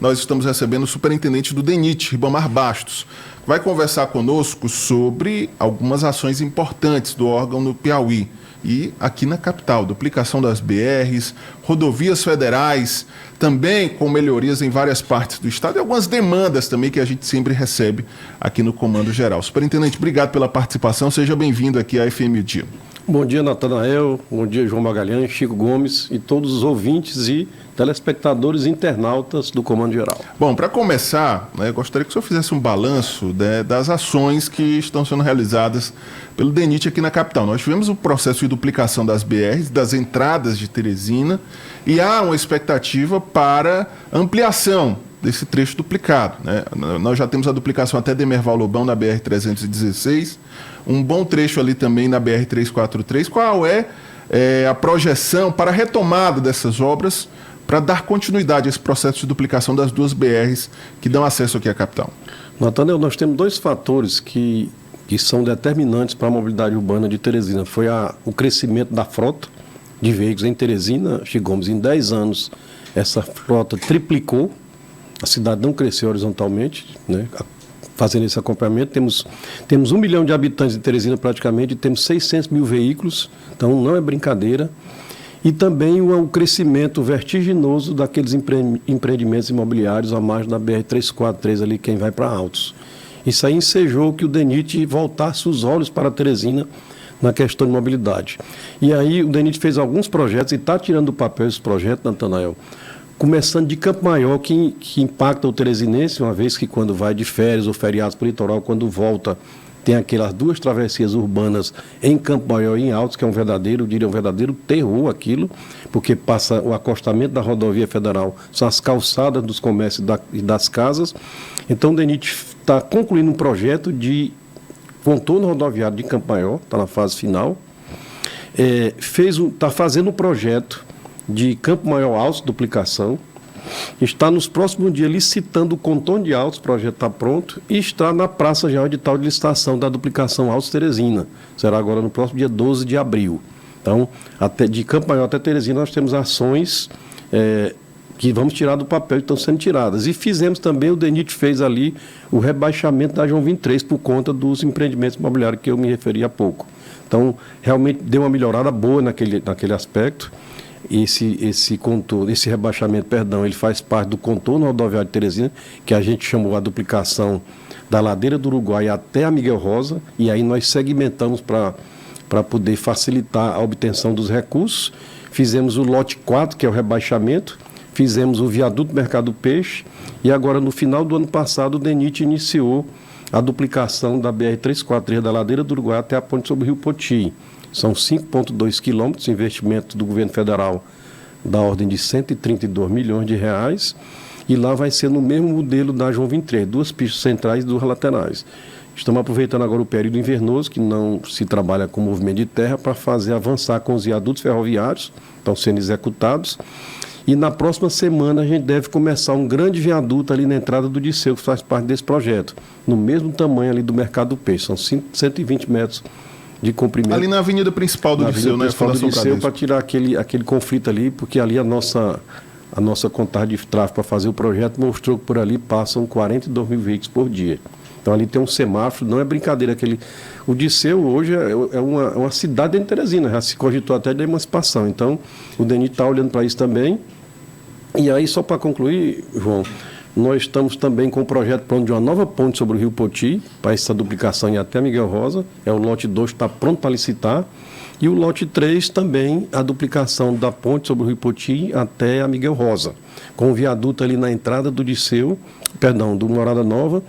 nós estamos recebendo o superintendente do DENIT, Ribamar Bastos, que vai conversar conosco sobre algumas ações importantes do órgão no Piauí e aqui na capital, duplicação das BRs, rodovias federais, também com melhorias em várias partes do estado e algumas demandas também que a gente sempre recebe aqui no Comando Geral. Superintendente, obrigado pela participação, seja bem-vindo aqui à FM O Dia. Bom dia, Natanael, bom dia, João Magalhães, Chico Gomes e todos os ouvintes e telespectadores e internautas do Comando Geral. Bom, para começar, gostaria que o senhor fizesse um balanço das ações que estão sendo realizadas pelo DENIT aqui na capital. Nós tivemos um processo de duplicação das BRs, das entradas de Teresina, e há uma expectativa para ampliação desse trecho duplicado, né? Nós já temos a duplicação até Demerval Lobão na BR-316, um bom trecho ali também na BR-343. Qual é a projeção para a retomada dessas obras para dar continuidade a esse processo de duplicação das duas BRs que dão acesso aqui à capital? Nathanael, nós temos dois fatores que são determinantes para a mobilidade urbana de Teresina. Foi o crescimento da frota de veículos em Teresina. Chico Gomes, em 10 anos, essa frota triplicou. A cidade não cresceu horizontalmente, né? Fazendo esse acompanhamento. Temos 1 milhão de habitantes em Teresina praticamente, e temos 600 mil veículos, então não é brincadeira. E também o crescimento vertiginoso daqueles empreendimentos imobiliários à margem da BR-343, ali quem vai para Altos. Isso aí ensejou que o DENIT voltasse os olhos para Teresina na questão de mobilidade. E aí o DENIT fez alguns projetos e está tirando do papel esse projeto, Natanael, começando de Campo Maior, que impacta o teresinense, uma vez que quando vai de férias ou feriados para o litoral, quando volta, tem aquelas duas travessias urbanas em Campo Maior e em Altos, que é um verdadeiro terror aquilo, porque passa o acostamento da rodovia federal, são as calçadas dos comércios e das casas. Então o DENIT está concluindo um projeto de contorno rodoviário de Campo Maior, está na fase final, está fazendo um projeto de Campo Maior Altos, duplicação, está nos próximos dias licitando o contorno de Altos, o projeto está pronto, e está na praça já de tal de licitação da duplicação Altos Teresina. Será agora no próximo dia 12 de abril. Então, de Campo Maior até Teresina, nós temos ações que vamos tirar do papel e estão sendo tiradas. E fizemos também, o DENIT fez ali o rebaixamento da João 23 por conta dos empreendimentos imobiliários que eu me referi há pouco. Então, realmente deu uma melhorada boa naquele aspecto. Esse rebaixamento, ele faz parte do contorno rodoviário de Teresina, que a gente chamou a duplicação da ladeira do Uruguai até a Miguel Rosa, e aí nós segmentamos para poder facilitar a obtenção dos recursos. Fizemos o lote 4, que é o rebaixamento, fizemos o viaduto Mercado do Peixe, e agora no final do ano passado o DENIT iniciou a duplicação da BR-343 da ladeira do Uruguai até a ponte sobre o Rio Poti. São 5,2 quilômetros, investimento do governo federal da ordem de 132 milhões de reais, e lá vai ser no mesmo modelo da João 23, 2 pistas centrais e 2 laterais. Estamos aproveitando agora o período invernoso, que não se trabalha com movimento de terra, para fazer avançar com os viadutos ferroviários, estão sendo executados, e na próxima semana a gente deve começar um grande viaduto ali na entrada do Disseu, que faz parte desse projeto, no mesmo tamanho ali do Mercado do Peixe, são 120 metros de comprimento. Ali na avenida principal do Disseu, né? Para tirar aquele conflito ali, porque ali a nossa contagem de tráfego para fazer o projeto mostrou que por ali passam 42 mil veículos por dia. Então ali tem um semáforo, não é brincadeira. O Disseu hoje é uma cidade de Teresina, já se cogitou até da emancipação. Então o DENIT está olhando para isso também. E aí, só para concluir, João, nós estamos também com o projeto pronto de uma nova ponte sobre o Rio Poti, para essa duplicação e até Miguel Rosa. O lote 2 está pronto para licitar. E o lote 3 também, a duplicação da ponte sobre o Rio Poti até a Miguel Rosa, com o viaduto ali na entrada do do Morada Nova,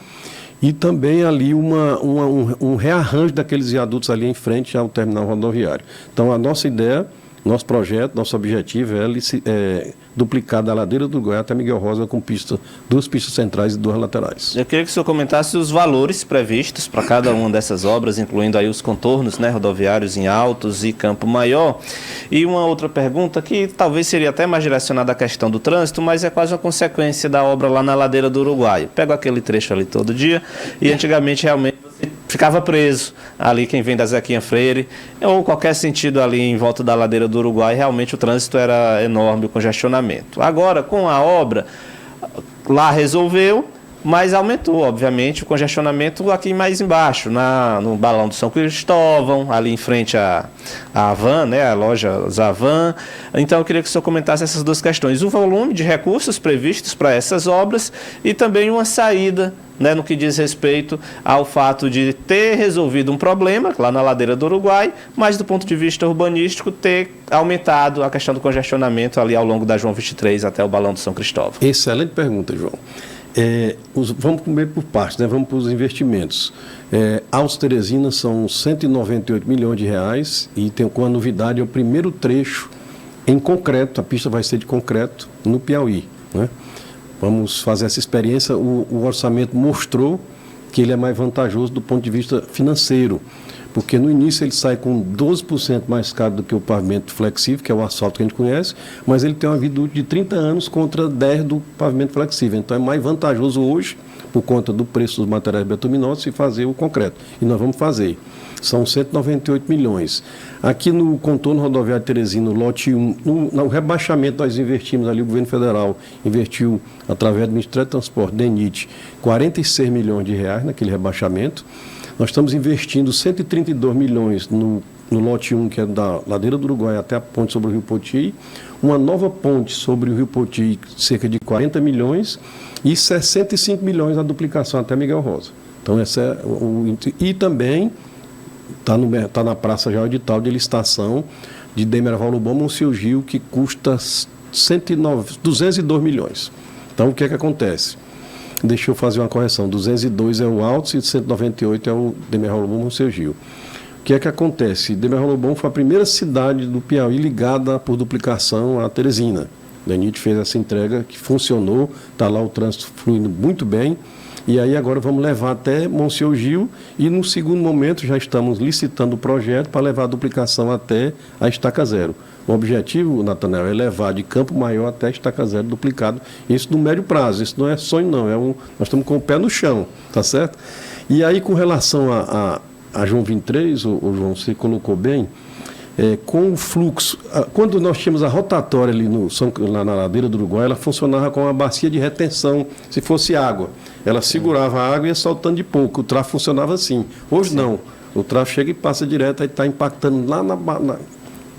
e também ali um rearranjo daqueles viadutos ali em frente ao terminal rodoviário. Então, a nossa ideia, nosso projeto, nosso objetivo é duplicar da ladeira do Uruguai até Miguel Rosa com 2 pistas centrais e 2 laterais. Eu queria que o senhor comentasse os valores previstos para cada uma dessas obras, incluindo aí os contornos, né, rodoviários em Altos e Campo Maior. E uma outra pergunta que talvez seria até mais direcionada à questão do trânsito, mas é quase uma consequência da obra lá na ladeira do Uruguai. Eu pego aquele trecho ali todo dia e antigamente realmente ficava preso ali quem vem da Zequinha Freire, ou qualquer sentido ali em volta da ladeira do Uruguai, realmente o trânsito era enorme, o congestionamento. Agora, com a obra, lá resolveu, mas aumentou, obviamente, o congestionamento aqui mais embaixo, no Balão do São Cristóvão, ali em frente à Havan, né, a loja Zavan. Então, eu queria que o senhor comentasse essas duas questões. O volume de recursos previstos para essas obras e também uma saída, né, no que diz respeito ao fato de ter resolvido um problema lá na ladeira do Uruguai, mas do ponto de vista urbanístico ter aumentado a questão do congestionamento ali ao longo da João 23 até o Balão do São Cristóvão. Excelente pergunta, João. Vamos comer por partes, né? Vamos para os investimentos. Altos Teresina são 198 milhões de reais e tem com a novidade é o primeiro trecho em concreto, a pista vai ser de concreto no Piauí, né? Vamos fazer essa experiência. O orçamento mostrou que ele é mais vantajoso do ponto de vista financeiro, porque no início ele sai com 12% mais caro do que o pavimento flexível, que é o asfalto que a gente conhece, mas ele tem uma vida útil de 30 anos contra 10 do pavimento flexível. Então é mais vantajoso hoje, por conta do preço dos materiais bituminosos, se fazer o concreto. E nós vamos fazer. São 198 milhões. Aqui no contorno rodoviário Teresina, no lote 1, no rebaixamento nós investimos ali, o governo federal investiu, através do Ministério do Transporte, DENIT, 46 milhões de reais naquele rebaixamento. Nós estamos investindo 132 milhões no lote 1, que é da ladeira do Uruguai até a ponte sobre o Rio Poti, uma nova ponte sobre o Rio Poti, cerca de 40 milhões, e 65 milhões na duplicação até Miguel Rosa. Então, essa é e também está na praça já o edital de licitação de Demerval Lobão Monsenhor Gil, que custa 202 milhões. Então, o que é que acontece? Deixa eu fazer uma correção. 202 é o Altos e 198 é o Demerval Lobão Monsenhor Gil. O que é que acontece? Demerval Lobão foi a primeira cidade do Piauí ligada por duplicação a Teresina. O DENIT fez essa entrega que funcionou, está lá o trânsito fluindo muito bem. E aí agora vamos levar até Monsenhor Gil e no segundo momento já estamos licitando o projeto para levar a duplicação até a Estaca Zero. O objetivo, Natanael, é levar de Campo Maior até a Estaca Zero duplicado. Isso no médio prazo, isso não é sonho não, nós estamos com o pé no chão, tá certo? E aí com relação a João 23, o João, você colocou bem, com o fluxo, quando nós tínhamos a rotatória ali lá na ladeira do Uruguai, ela funcionava com uma bacia de retenção, se fosse água. Ela segurava a água e ia soltando de pouco, o tráfego funcionava assim. Hoje não, o tráfego chega e passa direto, aí está impactando lá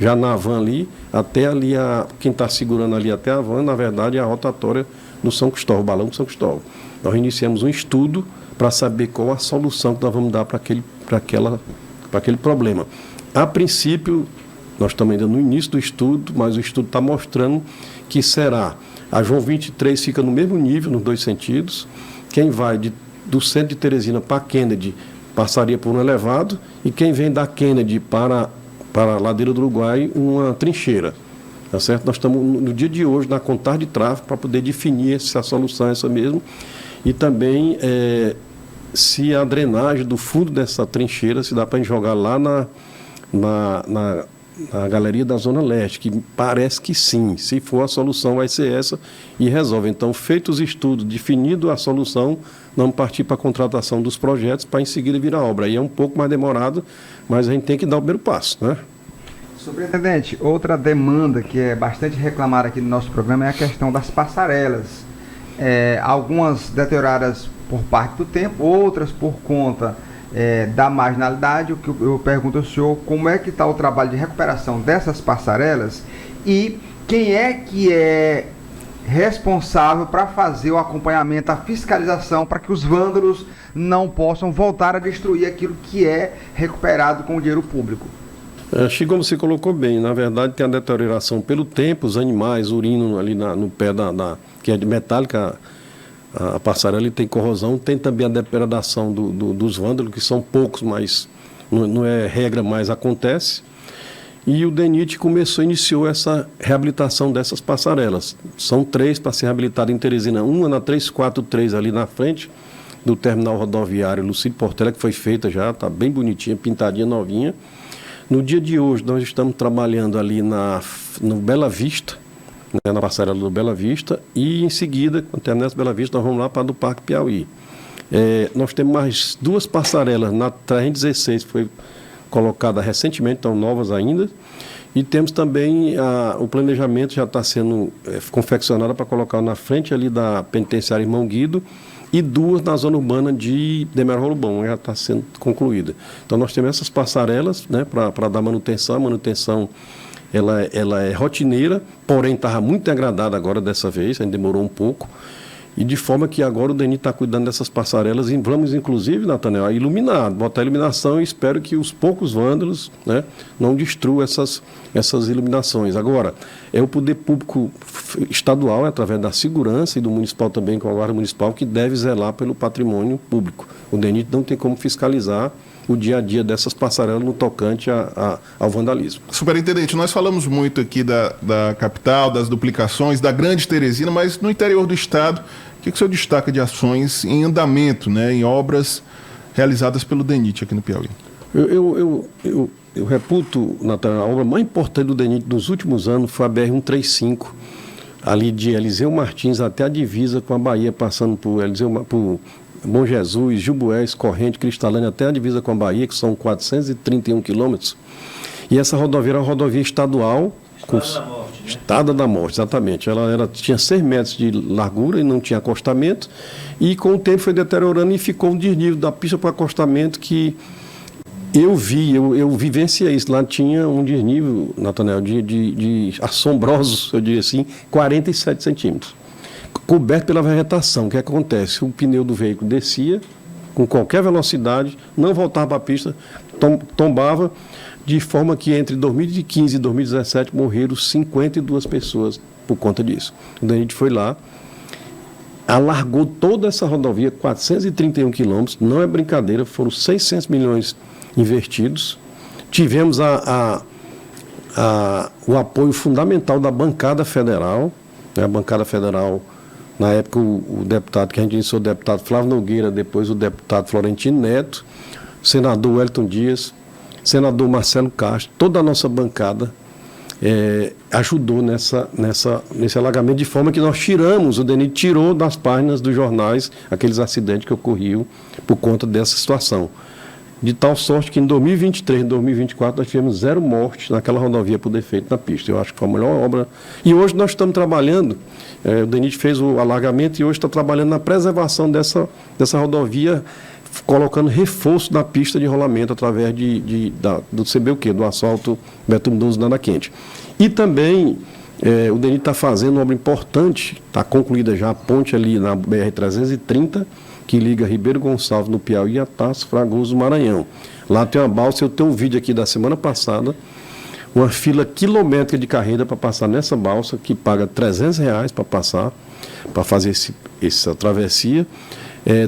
já na van ali, até ali, quem está segurando ali até a van, na verdade, é a rotatória do São Cristóvão, o balão do São Cristóvão. Nós iniciamos um estudo para saber qual a solução que nós vamos dar para aquele problema. A princípio, nós estamos ainda no início do estudo, mas o estudo está mostrando que será, a João 23 fica no mesmo nível, nos dois sentidos. Quem vai do centro de Teresina para Kennedy passaria por um elevado, e quem vem da Kennedy para a ladeira do Uruguai, uma trincheira. Tá certo? Nós estamos no dia de hoje na contagem de tráfego para poder definir se a solução é essa mesmo, e também se a drenagem do fundo dessa trincheira, se dá para jogar lá na galeria da Zona Leste, que parece que sim. Se for, a solução vai ser essa e resolve. Então, feitos os estudos, definido a solução, vamos partir para a contratação dos projetos para em seguida virar obra. Aí é um pouco mais demorado, mas a gente tem que dar o primeiro passo, né? Superintendente, outra demanda que é bastante reclamada aqui no nosso programa é a questão das passarelas. Algumas deterioradas por parte do tempo, outras por conta da marginalidade. O que eu pergunto ao senhor, como é que está o trabalho de recuperação dessas passarelas e quem é que é responsável para fazer o acompanhamento, a fiscalização, para que os vândalos não possam voltar a destruir aquilo que é recuperado com o dinheiro público? Chico, como você colocou bem, na verdade tem a deterioração pelo tempo, os animais urinam ali no pé que é de metálica, a passarela tem corrosão, tem também a depredação dos vândalos, que são poucos, mas não é regra, mas acontece. E o DENIT iniciou essa reabilitação dessas passarelas. São 3 para ser reabilitada em Teresina. Uma na 343, ali na frente do terminal rodoviário Lucídio Portela, que foi feita já, está bem bonitinha, pintadinha, novinha. No dia de hoje, nós estamos trabalhando ali no Bela Vista, na passarela do Bela Vista, e em seguida, quando terminar essa Bela Vista, nós vamos lá para do Parque Piauí. Nós temos mais 2 passarelas na 316, que foi colocada recentemente, estão novas ainda, E temos também o planejamento já está sendo confeccionado para colocar na frente ali da penitenciária Irmão Guido e 2 na zona urbana de Demerol Bom, já está sendo concluída. Então nós temos essas passarelas, né, para dar manutenção. A manutenção ela é rotineira, porém estava muito degradada agora dessa vez, ainda demorou um pouco. E de forma que agora o DENIT está cuidando dessas passarelas e vamos, inclusive, Nathanael, a iluminar, botar iluminação e espero que os poucos vândalos, né, não destruam essas iluminações. Agora, é o poder público estadual, através da segurança e do municipal também, com a guarda municipal, que deve zelar pelo patrimônio público. O DENIT não tem como fiscalizar o dia a dia dessas passarelas no tocante ao vandalismo. Superintendente, nós falamos muito aqui da capital, das duplicações, da Grande Teresina, mas no interior do estado, o que o senhor destaca de ações em andamento, né, em obras realizadas pelo DENIT aqui no Piauí? Eu reputo, Nathanael, a obra mais importante do DENIT nos últimos anos foi a BR-135, ali de Eliseu Martins até a divisa com a Bahia, passando por Bom Jesus, Jubués, Corrente, Cristalândia, até a divisa com a Bahia, que são 431 quilômetros. E essa rodovia era uma rodovia estadual. Estrada da Morte, né? Estrada da Morte, exatamente. Ela tinha 6 metros de largura e não tinha acostamento. E com o tempo foi deteriorando e ficou um desnível da pista para o acostamento que eu vivenciei isso. Lá tinha um desnível, Nathanael, de assombrosos, eu diria assim, 47 centímetros. Coberto pela vegetação. O que acontece? O pneu do veículo descia com qualquer velocidade, não voltava para a pista, tombava, de forma que entre 2015 e 2017 morreram 52 pessoas por conta disso. O DENIT foi lá, alargou toda essa rodovia, 431 quilômetros, não é brincadeira, foram 600 milhões investidos. Tivemos o apoio fundamental da bancada federal, né, a bancada federal. Na época, o deputado que a gente iniciou, o deputado Flávio Nogueira, depois o deputado Florentino Neto, o senador Wellington Dias, senador Marcelo Castro, toda a nossa bancada ajudou nesse alagamento, de forma que nós tiramos, o DENIT tirou das páginas dos jornais aqueles acidentes que ocorriam por conta dessa situação. De tal sorte que em 2023 e 2024 nós tivemos 0 mortes naquela rodovia por defeito na pista. Eu acho que foi a melhor obra. E hoje nós estamos trabalhando, o DENIT fez o alargamento e hoje está trabalhando na preservação dessa rodovia, colocando reforço na pista de rolamento através do CBUQ, do asfalto bitumoso Nana Quente. E também o DENIT está fazendo uma obra importante, está concluída já a ponte ali na BR-330, que liga Ribeiro Gonçalves, no Piauí, a Tasso Fragoso, no Maranhão. Lá tem uma balsa, eu tenho um vídeo aqui da semana passada, uma fila quilométrica de carreira para passar nessa balsa, que paga R$300 para passar, para fazer essa travessia.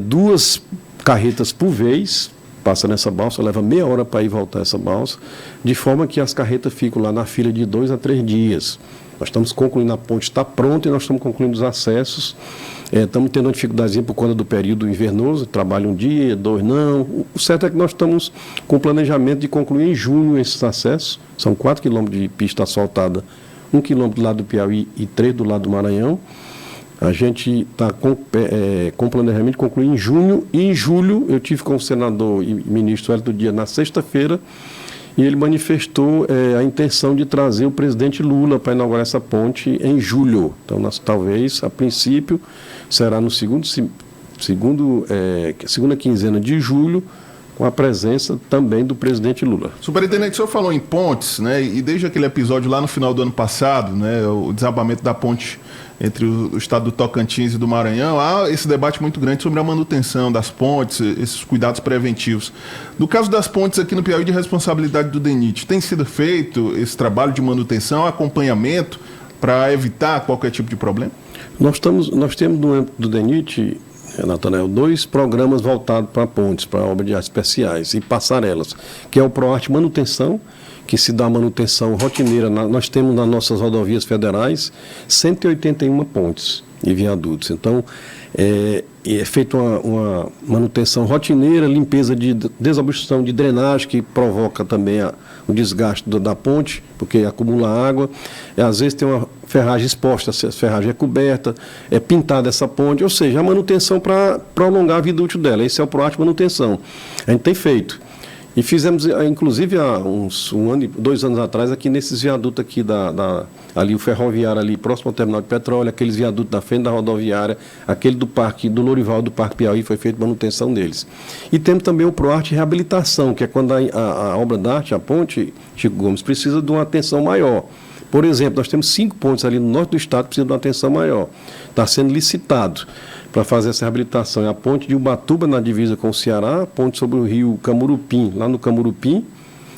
2 carretas por vez, passa nessa balsa, leva meia hora para ir e voltar essa balsa, de forma que as carretas ficam lá na fila de 2 a 3 dias. Nós estamos concluindo, a ponte está pronta e nós estamos concluindo os acessos. Estamos tendo uma dificuldadezinha por conta do período invernoso, trabalho um dia, 2 não. O certo é que nós estamos com o planejamento de concluir em junho esses acessos. São 4 quilômetros de pista asfaltada, 1 quilômetro do lado do Piauí e 3 do lado do Maranhão. A gente está com planejamento de concluir em junho. E em julho eu tive com o senador e ministro Wellington Dias na sexta-feira, e ele manifestou a intenção de trazer o presidente Lula para inaugurar essa ponte em julho. Então, talvez, a princípio, será no segunda quinzena de julho, com a presença também do presidente Lula. Superintendente, o senhor falou em pontes, né? E desde aquele episódio lá no final do ano passado, né, o desabamento da ponte entre o estado do Tocantins e do Maranhão, há esse debate muito grande sobre a manutenção das pontes, esses cuidados preventivos. No caso das pontes aqui no Piauí, de responsabilidade do DENIT, tem sido feito esse trabalho de manutenção, acompanhamento, para evitar qualquer tipo de problema? Nós temos do DENIT, Nathanael, 2 programas voltados para pontes, para obras de artes especiais e passarelas, que é o ProArte Manutenção, que se dá manutenção rotineira. Nós temos nas nossas rodovias federais 181 pontes e viadutos. Então, é feita uma manutenção rotineira, limpeza de desobstrução de drenagem, que provoca também o desgaste da ponte, porque acumula água. Às vezes tem uma ferragem exposta, se a ferragem é coberta, é pintada essa ponte, ou seja, a manutenção para prolongar a vida útil dela. Esse é o ProArte Manutenção. A gente tem feito. E fizemos, inclusive, há dois anos atrás, aqui nesses viadutos aqui, ali o ferroviário ali, próximo ao terminal de petróleo, aqueles viadutos da frente da rodoviária, aquele do Lourival, do Parque Piauí, foi feita manutenção deles. E temos também o ProArte Reabilitação, que é quando a obra da arte, a ponte, Chico Gomes, precisa de uma atenção maior. Por exemplo, nós temos 5 pontes ali no norte do estado que precisam de uma atenção maior. Está sendo licitado para fazer essa reabilitação. É a ponte de Ubatuba, na divisa com o Ceará, a ponte sobre o rio Camurupim, lá no Camurupim,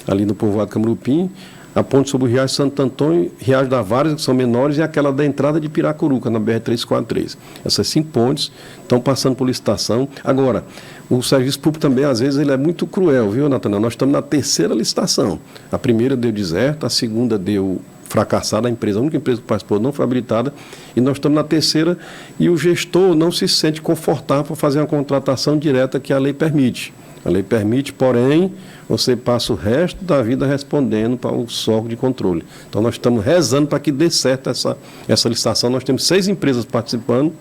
ali no povoado Camurupim, a ponte sobre o Riacho Santo Antônio, Riacho da Várzea, que são menores, e aquela da entrada de Piracuruca, na BR-343. Essas 5 pontes estão passando por licitação. Agora, o serviço público também, às vezes, ele é muito cruel, viu, Natanael? Nós estamos na 3ª licitação. A primeira deu deserto, a segunda deu fracassada, a única empresa que participou não foi habilitada, e nós estamos na 3ª, e o gestor não se sente confortável para fazer uma contratação direta que a lei permite. A lei permite, porém, você passa o resto da vida respondendo para o órgão de controle. Então, nós estamos rezando para que dê certo essa licitação. Nós temos 6 empresas participando,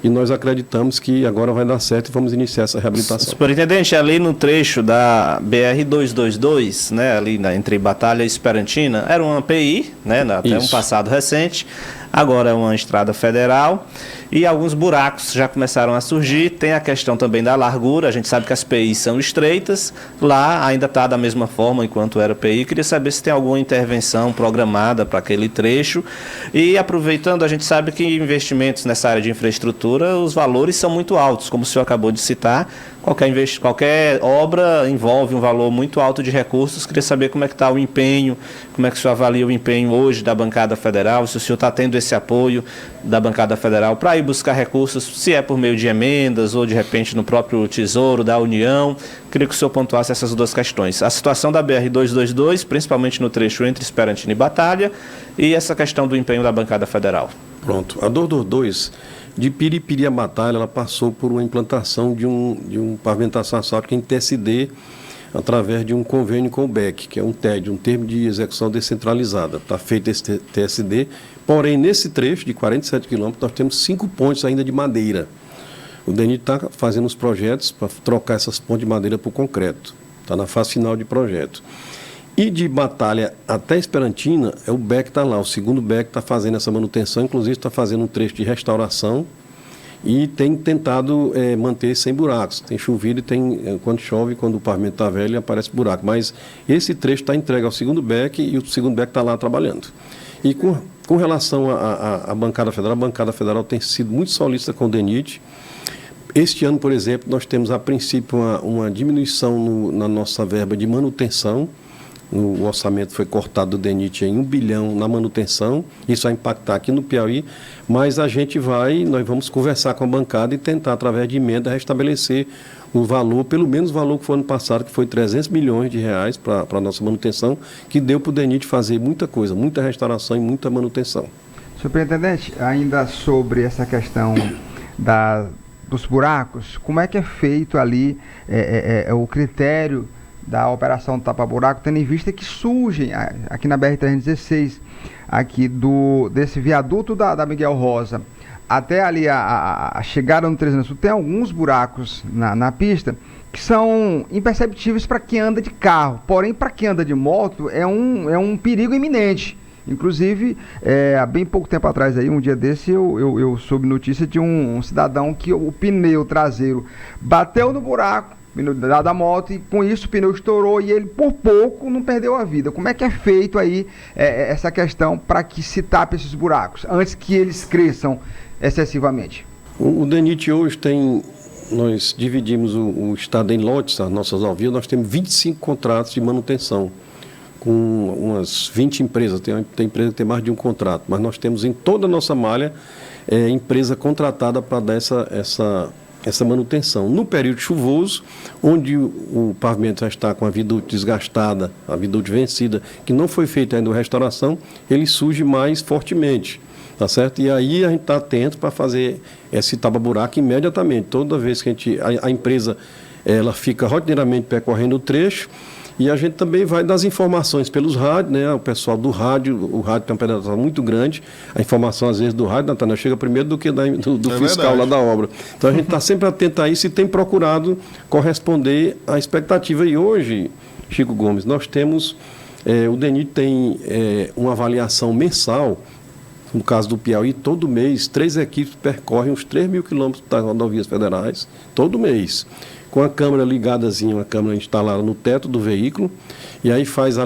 e nós acreditamos que agora vai dar certo e vamos iniciar essa reabilitação. Superintendente, ali no trecho da BR-222, né, ali entre Batalha e Esperantina, era uma API, né, até um passado recente, agora é uma estrada federal e alguns buracos já começaram a surgir. Tem a questão também da largura, a gente sabe que as PIs são estreitas, lá ainda está da mesma forma enquanto era PI. Queria saber se tem alguma intervenção programada para aquele trecho. E aproveitando, a gente sabe que investimentos nessa área de infraestrutura, os valores são muito altos, como o senhor acabou de citar. Qualquer obra envolve um valor muito alto de recursos. Queria saber como é que está o empenho, como é que o senhor avalia o empenho hoje da bancada federal, se o senhor está tendo esse apoio da bancada federal para ir buscar recursos, se é por meio de emendas ou de repente no próprio Tesouro da União. Queria que o senhor pontuasse essas duas questões. A situação da BR-222, principalmente no trecho entre Esperantina e Batalha, e essa questão do empenho da bancada federal. Pronto. A 222, de Piripiri a Batalha, ela passou por uma implantação de um pavimentação asfáltica em TSD, através de um convênio com o BEC, que é um TED, um termo de execução descentralizada. Está feito esse TSD, porém, nesse trecho de 47 quilômetros, nós temos 5 pontes ainda de madeira. O DENIT está fazendo os projetos para trocar essas pontes de madeira por concreto. Está na fase final de projeto. E de Batalha até Esperantina, é o BEC que está lá. O segundo BEC está fazendo essa manutenção, inclusive está fazendo um trecho de restauração e tem tentado manter sem buracos. Tem chovido e quando chove, quando o pavimento está velho, aparece buraco. Mas esse trecho está entregue ao segundo BEC e o segundo BEC está lá trabalhando. E com relação à bancada federal, a bancada federal tem sido muito solícita com o DENIT. Este ano, por exemplo, nós temos a princípio uma diminuição na nossa verba de manutenção. O orçamento foi cortado do DENIT em 1 bilhão na manutenção, isso vai impactar aqui no Piauí, mas nós vamos conversar com a bancada e tentar, através de emenda, restabelecer o valor, pelo menos o valor que foi ano passado, que foi 300 milhões de reais para a nossa manutenção, que deu para o DENIT fazer muita coisa, muita restauração e muita manutenção. Superintendente, ainda sobre essa questão dos buracos, como é que é feito ali o critério da operação tapa-buraco, tendo em vista que surgem aqui na BR-316, aqui desse viaduto da Miguel Rosa, até ali a chegada no 300 Sul, tem alguns buracos na pista que são imperceptíveis para quem anda de carro, porém para quem anda de moto é um perigo iminente. Inclusive, há bem pouco tempo atrás, um dia desse, eu soube notícia de um cidadão que o pneu traseiro bateu no buraco da moto e com isso o pneu estourou e ele por pouco não perdeu a vida. Como é que é feito aí essa questão para que se tape esses buracos antes que eles cresçam excessivamente? O DENIT hoje nós dividimos o estado em lotes, as nossas alvias, nós temos 25 contratos de manutenção com umas 20 empresas, tem empresa que tem mais de um contrato, mas nós temos em toda a nossa malha empresa contratada para dar essa manutenção. No período chuvoso, onde o pavimento já está com a viaduto desgastada, a viaduto vencida, que não foi feita ainda a restauração, ele surge mais fortemente, tá certo? E aí a gente está atento para fazer esse tapa-buraco imediatamente. Toda vez que a empresa ela fica rotineiramente percorrendo o trecho, e a gente também vai das informações pelos rádios, né? O pessoal do rádio, o rádio tem uma penetração muito grande, a informação às vezes do rádio, Natanael, chega primeiro do que do fiscal lá da obra. Então a gente está sempre atento a isso e tem procurado corresponder à expectativa. E hoje, Chico Gomes, nós temos, o DENIT tem uma avaliação mensal. No caso do Piauí, todo mês, 3 equipes percorrem uns 3.000 quilômetros das rodovias federais, todo mês, com a câmera ligadazinha, uma câmera instalada no teto do veículo, e aí faz a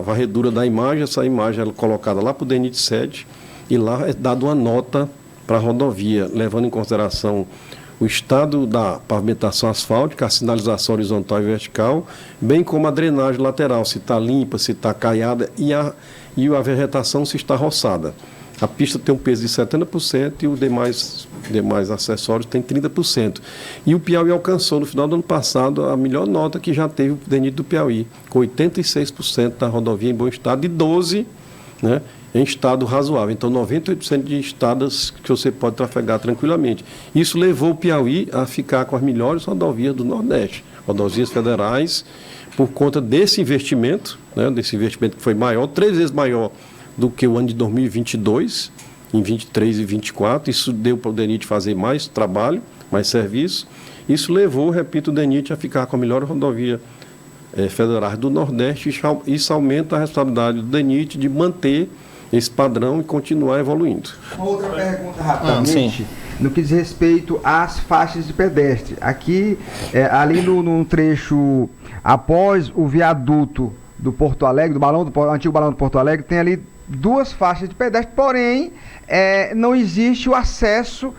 varredura da imagem, essa imagem é colocada lá para o DENIT sede, e lá é dada uma nota para a rodovia, levando em consideração o estado da pavimentação asfáltica, a sinalização horizontal e vertical, bem como a drenagem lateral, se está limpa, se está caiada, e a vegetação se está roçada. A pista tem um peso de 70% e os demais acessórios tem 30%. E o Piauí alcançou, no final do ano passado, a melhor nota que já teve o DENIT do Piauí, com 86% da rodovia em bom estado e 12%, né, em estado razoável. Então, 98% de estradas que você pode trafegar tranquilamente. Isso levou o Piauí a ficar com as melhores rodovias do Nordeste, rodovias federais, por conta desse investimento, né, desse investimento que foi maior, 3 vezes maior do que o ano de 2022, em 23 e 24, isso deu para o DENIT fazer mais trabalho, mais serviço. Isso levou, repito, o DENIT a ficar com a melhor rodovia federal do Nordeste, e isso aumenta a responsabilidade do DENIT de manter esse padrão e continuar evoluindo. Uma outra pergunta rapidamente, no que diz respeito às faixas de pedestre. Aqui, ali no trecho após o viaduto do Porto Alegre, do antigo balão do Porto Alegre, tem ali 2 faixas de pedestre, porém não existe o acesso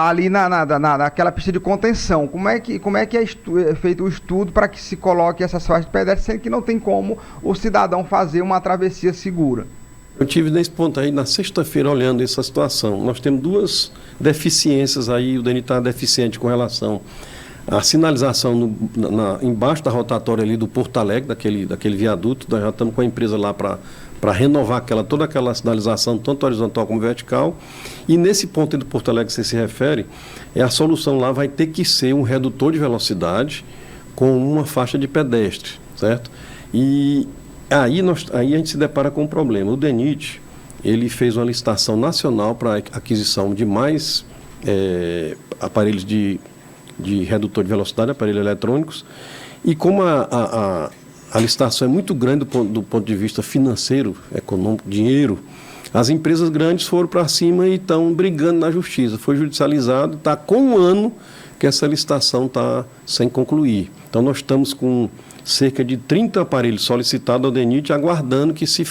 ali naquela pista de contenção. Como é que é feito o estudo para que se coloque essas faixas de pedestre, sendo que não tem como o cidadão fazer uma travessia segura? Eu tive nesse ponto aí, na sexta-feira, olhando essa situação. Nós temos 2 deficiências aí, o DENIT está deficiente com relação à sinalização embaixo da rotatória ali do Porto Alegre, daquele viaduto. Nós já estamos com a empresa lá para renovar toda aquela sinalização, tanto horizontal como vertical. E nesse ponto aí do Porto Alegre que você se refere, a solução lá vai ter que ser um redutor de velocidade com uma faixa de pedestre, certo? E aí a gente se depara com um problema. O DENIT, ele fez uma licitação nacional para aquisição de mais aparelhos de redutor de velocidade, aparelhos eletrônicos, e como a licitação é muito grande do ponto de vista financeiro, econômico, dinheiro, as empresas grandes foram para cima e estão brigando na justiça. Foi judicializado, está com 1 ano que essa licitação está sem concluir. Então nós estamos com cerca de 30 aparelhos solicitados ao DENIT, aguardando que se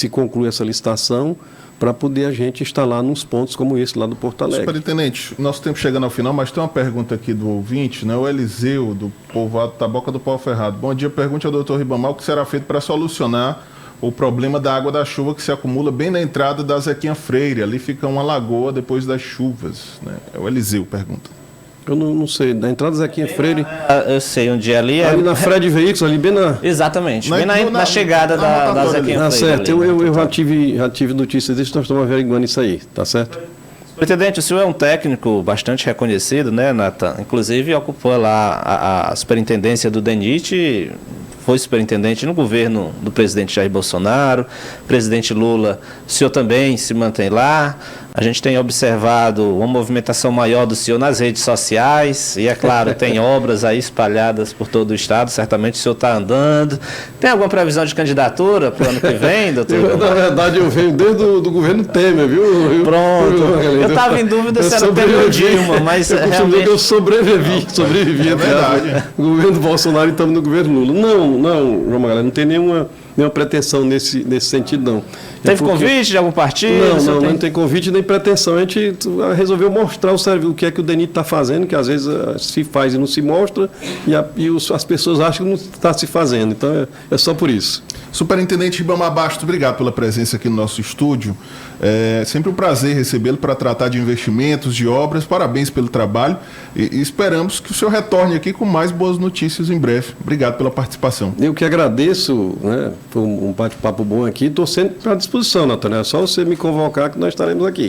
conclua essa licitação, para poder a gente instalar nos pontos como esse lá do Porto Alegre. Superintendente, nosso tempo chegando ao final, mas tem uma pergunta aqui do ouvinte, né? O Eliseu, do povoado Taboca do Pau Ferrado. Bom dia, pergunte ao doutor Ribamar o que será feito para solucionar o problema da água da chuva que se acumula bem na entrada da Zequinha Freire. Ali fica uma lagoa depois das chuvas, né? É o Eliseu, pergunta. Eu não sei, na entrada da Zequinha Freire... Eu sei onde é ali. Ali na Fred Veículos, ali bem na... Exatamente, bem na chegada da Zequinha Freire. Certo, ali, eu já tive notícias disso, nós estamos averiguando isso aí, tá certo? Presidente, o senhor é um técnico bastante reconhecido, né, Nathan? Inclusive ocupou lá a superintendência do DENIT, foi superintendente no governo do presidente Jair Bolsonaro, presidente Lula, o senhor também se mantém lá. A gente tem observado uma movimentação maior do senhor nas redes sociais e, é claro, tem obras aí espalhadas por todo o estado, certamente o senhor está andando. Tem alguma previsão de candidatura para o ano que vem, doutor? Na verdade, eu venho desde o governo Temer, viu? Pronto. Eu estava em dúvida se era Temer ou Dilma, mas realmente... Eu sobrevivi até o governo Bolsonaro e estamos no governo Lula. Não, João Magalhães, não tem nenhuma pretensão nesse sentido, não. Teve convite de algum partido? Não tem convite nem pretensão. A gente resolveu mostrar o que é que o DENIT está fazendo, que às vezes se faz e não se mostra, as pessoas acham que não está se fazendo. Então é só por isso. Superintendente Ribamar Bastos, obrigado pela presença aqui no nosso estúdio. É sempre um prazer recebê-lo para tratar de investimentos, de obras. Parabéns pelo trabalho e esperamos que o senhor retorne aqui com mais boas notícias em breve. Obrigado pela participação. Eu que agradeço, né? Foi um bate-papo bom aqui. Estou sempre à disposição, Nathan. É só você me convocar que nós estaremos aqui.